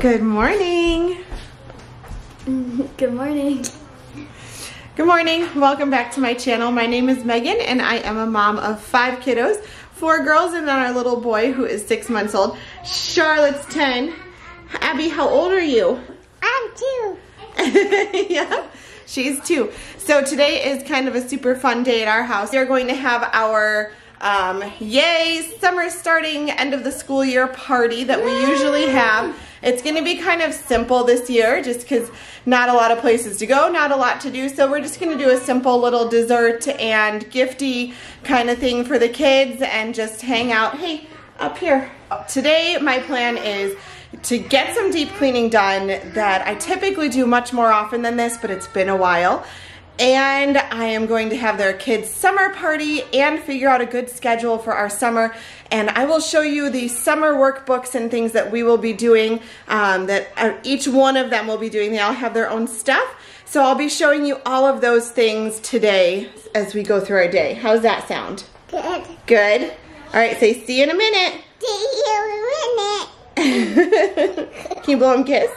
Good morning. Good morning. Good morning. Welcome back to my channel. My name is Megan and I am a mom of 5 kiddos, 4 girls and then our little boy who is 6 months old. Charlotte's 10. Abby, how old are you? I'm 2. Yeah, she's 2. So today is kind of a super fun day at our house. We are going to have our yay summer starting end of the school year party that we usually have. It's going to be kind of simple this year just because not a lot of places to go, not a lot to do. So we're just going to do a simple little dessert and gifty kind of thing for the kids and just hang out. Hey, up here. Today my plan is to get some deep cleaning done that I typically do much more often than this, but it's been a while. And I am going to have their kids' summer party and figure out a good schedule for our summer. And I will show you the summer workbooks and things that we will be doing, that each one of them will be doing. They all have their own stuff. So I'll be showing you all of those things today as we go through our day. How's that sound? Good. Good? All right, say see you in a minute. See you in a minute. Can you blow him a kiss?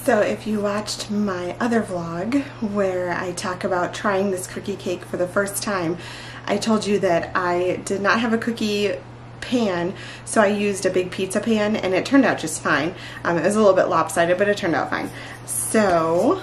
So if you watched my other vlog where I talk about trying this cookie cake for the first time, I told you that I did not have a cookie pan, so I used a big pizza pan and it turned out just fine. It was a little bit lopsided, but it turned out fine. So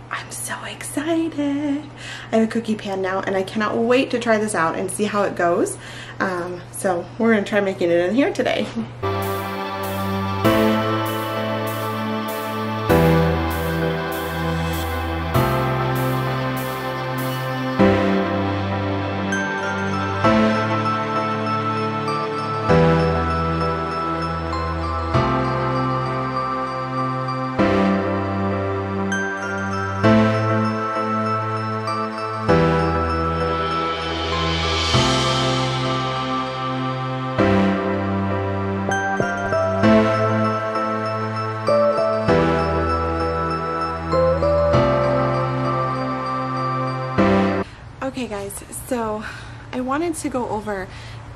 I'm so excited. I have a cookie pan now and I cannot wait to try this out and see how it goes. So we're gonna try making it in here today. Okay guys, so I wanted to go over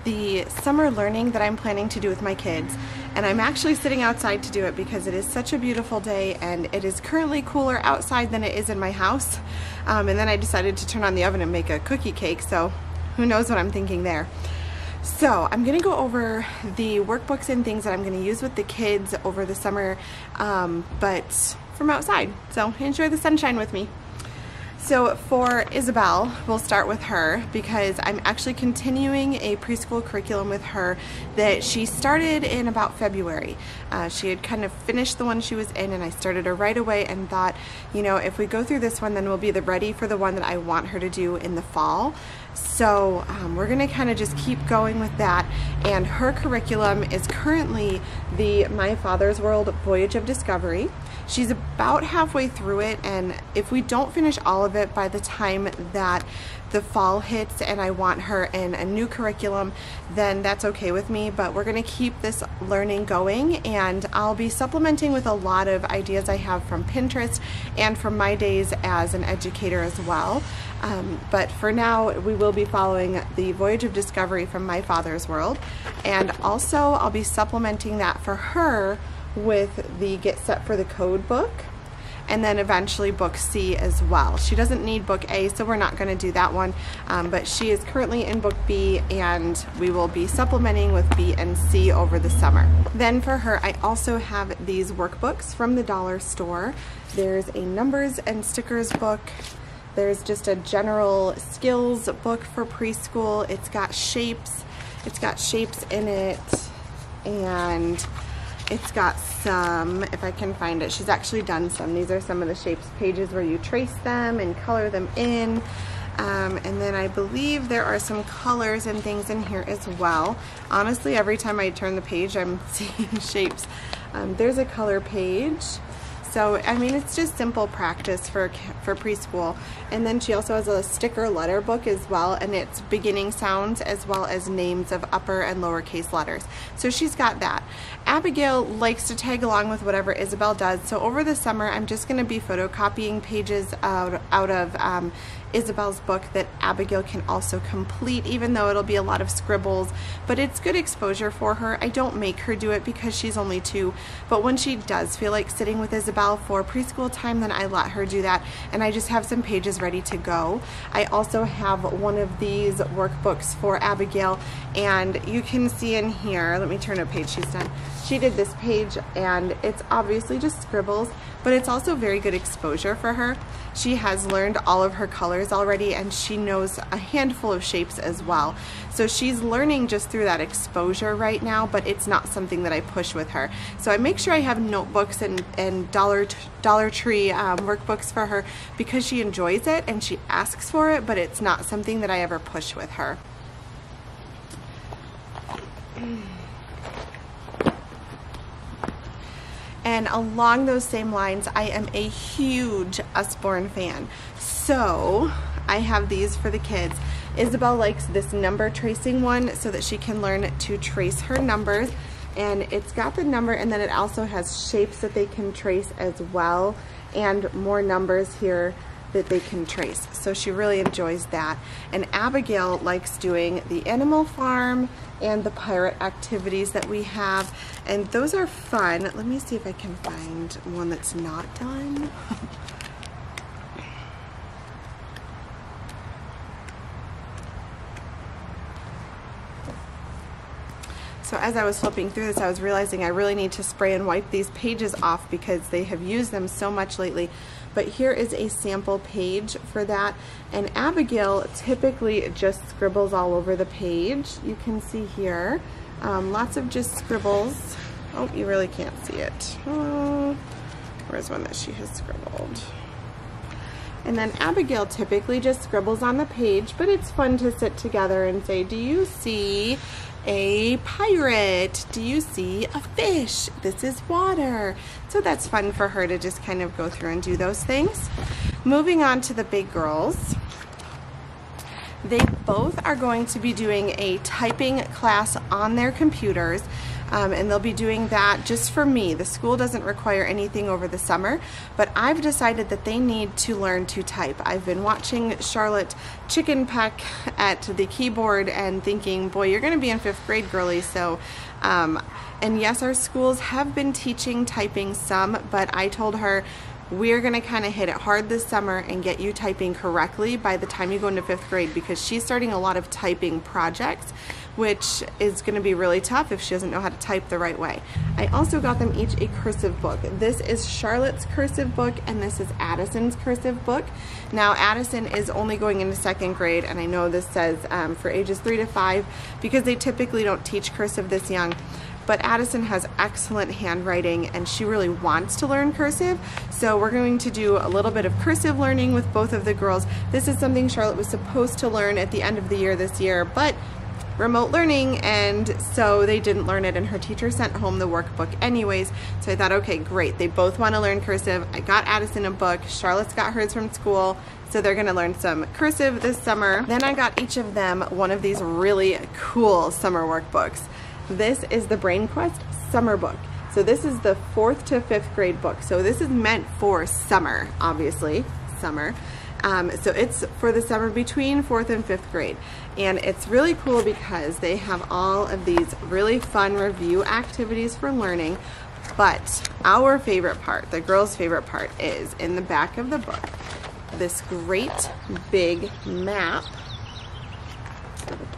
the summer learning that I'm planning to do with my kids, and I'm actually sitting outside to do it because it is such a beautiful day and it is currently cooler outside than it is in my house. And then I decided to turn on the oven and make a cookie cake, so who knows what I'm thinking there. So I'm gonna go over the workbooks and things that I'm gonna use with the kids over the summer, but from outside. So enjoy the sunshine with me. So for Isabel, we'll start with her because I'm actually continuing a preschool curriculum with her that she started in about February. She had kind of finished the one she was in and I started her right away and thought, you know, if we go through this one, then we'll be ready for the one that I want her to do in the fall. So we're gonna kind of just keep going with that, and her curriculum is currently the My Father's World Voyage of Discovery. She's about halfway through it, and if we don't finish all of it by the time that the fall hits and I want her in a new curriculum, then that's okay with me, but we're gonna keep this learning going, and I'll be supplementing with a lot of ideas I have from Pinterest and from my days as an educator as well. But for now, we will be following the Voyage of Discovery from My Father's World, and also I'll be supplementing that for her with the Get Set for the Code book. and then eventually book C as well. She doesn't need book A, so we're not going to do that one, but she is currently in book B, and we will be supplementing with B and C over the summer. Then for her, I also have these workbooks from the dollar store. There's a numbers and stickers book. There's just a general skills book for preschool. It's got shapes. It's got shapes in it, and it's got some, if I can find it, she's actually done some. These are some of the shapes pages where you trace them and color them in. And then I believe there are some colors and things in here as well. Honestly, every time I turn the page, I'm seeing shapes. There's a color page. So, I mean, it's just simple practice for preschool. And then she also has a sticker letter book as well, and it's beginning sounds as well as names of upper and lowercase letters. So she's got that. Abigail likes to tag along with whatever Isabel does. So over the summer, I'm just going to be photocopying pages out of Isabel's book that Abigail can also complete, even though it'll be a lot of scribbles, but it's good exposure for her. I don't make her do it because she's only 2, but when she does feel like sitting with Isabel for preschool time, then I let her do that, and I just have some pages ready to go. I also have one of these workbooks for Abigail, and you can see in here, let me turn a page she's done. She did this page, and it's obviously just scribbles, but it's also very good exposure for her. She has learned all of her colors already, and she knows a handful of shapes as well. So she's learning just through that exposure right now, but it's not something that I push with her. So I make sure I have notebooks and Dollar Tree workbooks for her because she enjoys it and she asks for it, but it's not something that I ever push with her. And along those same lines, I am a huge Usborne fan. So I have these for the kids. Isabel likes this number tracing one so that she can learn to trace her numbers. And it's got the number, and then it also has shapes that they can trace as well, and more numbers here that they can trace. So she really enjoys that. And Abigail likes doing the Animal Farm and the pirate activities that we have, and those are fun. Let me see if I can find one that's not done. So as I was flipping through this, I was realizing I really need to spray and wipe these pages off because they have used them so much lately. But here is a sample page for that. And Abigail typically just scribbles all over the page. You can see here, lots of just scribbles. Oh, you really can't see it. Oh, where's one that she has scribbled? And then Abigail typically just scribbles on the page, but it's fun to sit together and say, do you see a pirate? Do you see a fish? This is water. So that's fun for her to just kind of go through and do those things. Moving on to the big girls. They both are going to be doing a typing class on their computers, and they'll be doing that just for me. The school doesn't require anything over the summer, but I've decided that they need to learn to type. I've been watching Charlotte chicken peck at the keyboard and thinking, boy, you're going to be in 5th grade, girly. So, and yes, our schools have been teaching typing some, but I told her, we're going to kind of hit it hard this summer and get you typing correctly by the time you go into 5th grade, because she's starting a lot of typing projects, which is going to be really tough if she doesn't know how to type the right way. I also got them each a cursive book. This is Charlotte's cursive book, and this is Addison's cursive book. Now Addison is only going into 2nd grade, and I know this says for ages 3 to 5 because they typically don't teach cursive this young. But Addison has excellent handwriting and she really wants to learn cursive. So we're going to do a little bit of cursive learning with both of the girls. This is something Charlotte was supposed to learn at the end of the year this year, but remote learning, and so they didn't learn it, and her teacher sent home the workbook anyways. So I thought, okay, great. They both want to learn cursive. I got Addison a book. Charlotte's got hers from school. So they're going to learn some cursive this summer. Then I got each of them one of these really cool summer workbooks. This is the Brain Quest Summer Book. So this is the 4th to 5th grade book. So this is meant for summer, obviously, summer. So it's for the summer between 4th and 5th grade. And it's really cool because they have all of these really fun review activities for learning. But our favorite part, the girls' favorite part, is in the back of the book, this great big map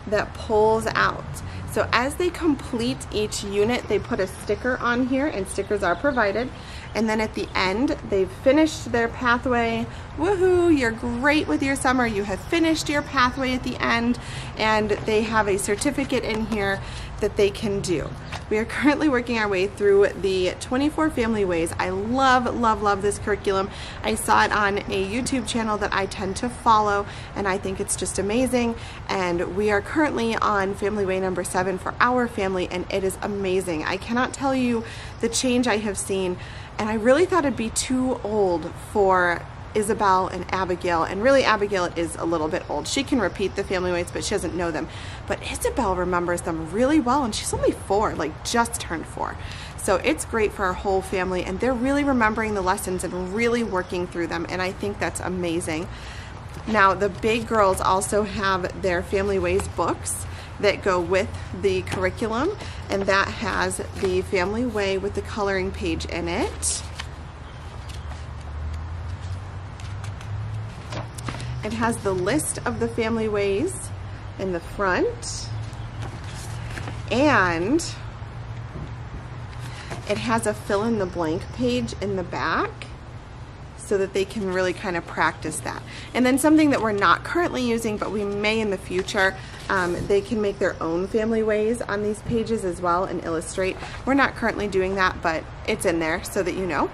that pulls out. So as they complete each unit, they put a sticker on here, and stickers are provided. And then at the end, they've finished their pathway. Woohoo, you're great with your summer. You have finished your pathway at the end, and they have a certificate in here that they can do. We are currently working our way through the 24 Family Ways. I love, love, love this curriculum. I saw it on a YouTube channel that I tend to follow, and I think it's just amazing. And we are currently on Family Way number 7 for our family, and it is amazing. I cannot tell you the change I have seen, and I really thought it'd be too old for Isabel and Abigail, and really Abigail is a little bit old. She can repeat the family ways, but she doesn't know them. But Isabel remembers them really well, and she's only 4, like just turned 4. So it's great for our whole family, and they're really remembering the lessons and really working through them, and I think that's amazing. Now the big girls also have their Family Ways books that go with the curriculum, and that has the Family Way with the coloring page in it. It has the list of the family ways in the front, and it has a fill in the blank page in the back so that they can really kind of practice that. And then something that we're not currently using, but we may in the future, they can make their own family ways on these pages as well and illustrate. We're not currently doing that, but it's in there so that you know.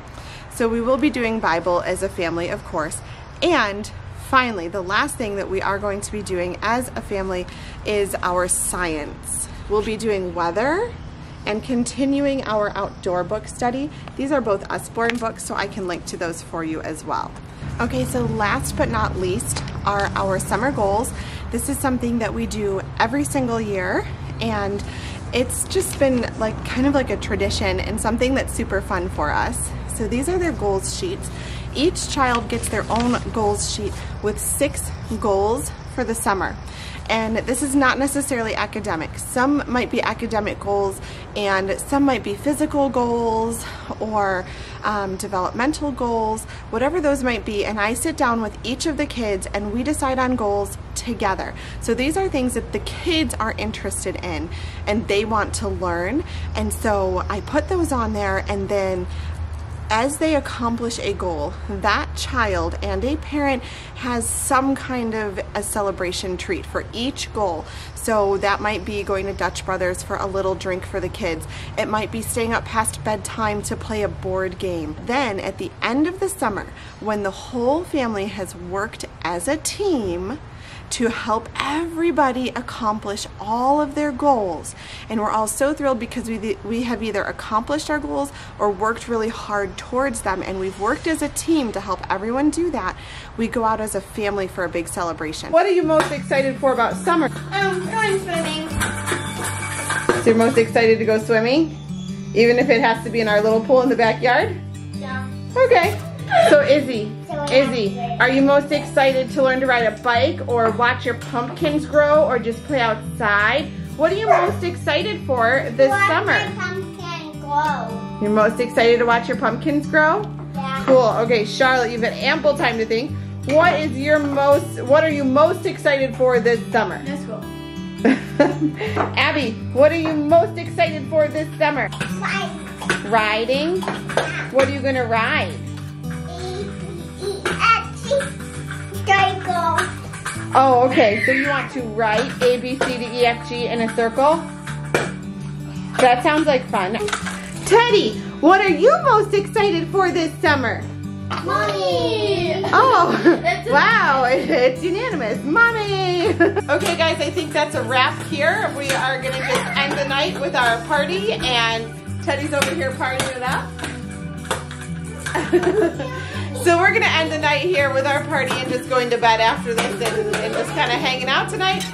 So we will be doing Bible as a family, of course. And finally, the last thing that we are going to be doing as a family is our science. We'll be doing weather and continuing our outdoor book study. These are both Usborne books, so I can link to those for you as well. Okay, so last but not least are our summer goals. This is something that we do every single year, and it's just been like kind of like a tradition and something that's super fun for us. So these are their goals sheets. Each child gets their own goals sheet with 6 goals for the summer. And this is not necessarily academic. Some might be academic goals, and some might be physical goals or developmental goals, whatever those might be. And I sit down with each of the kids and we decide on goals together. So these are things that the kids are interested in and they want to learn. And so I put those on there, and then as they accomplish a goal, that child and a parent has some kind of a celebration treat for each goal. So that might be going to Dutch Brothers for a little drink for the kids. It might be staying up past bedtime to play a board game. Then at the end of the summer, when the whole family has worked as a team to help everybody accomplish all of their goals, and we're all so thrilled because we have either accomplished our goals or worked really hard towards them, and we've worked as a team to help everyone do that. We go out as a family for a big celebration. What are you most excited for about summer? Going swimming. So you're most excited to go swimming? Even if it has to be in our little pool in the backyard? Yeah. Okay. So Izzy, are you most excited to learn to ride a bike or watch your pumpkins grow or just play outside? What are you most excited for this summer? Watch my pumpkin grow. You're most excited to watch your pumpkins grow? Yeah. Cool. Okay, Charlotte, you've had ample time to think. What are you most excited for this summer? No school. Abby, what are you most excited for this summer? Right. Riding? What are you gonna ride? Oh, okay. So you want to write A, B, C, D, E, F, G in a circle? That sounds like fun. Teddy, what are you most excited for this summer? Mommy! Oh, wow. It's unanimous. Mommy! Okay, guys, I think that's a wrap here. We are going to just end the night with our party, and Teddy's over here partying it up. So we're gonna end the night here with our party and just going to bed after this and just kind of hanging out tonight.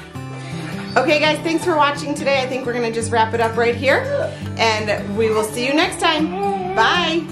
Okay guys, thanks for watching today. I think we're gonna just wrap it up right here, and we will see you next time. Bye.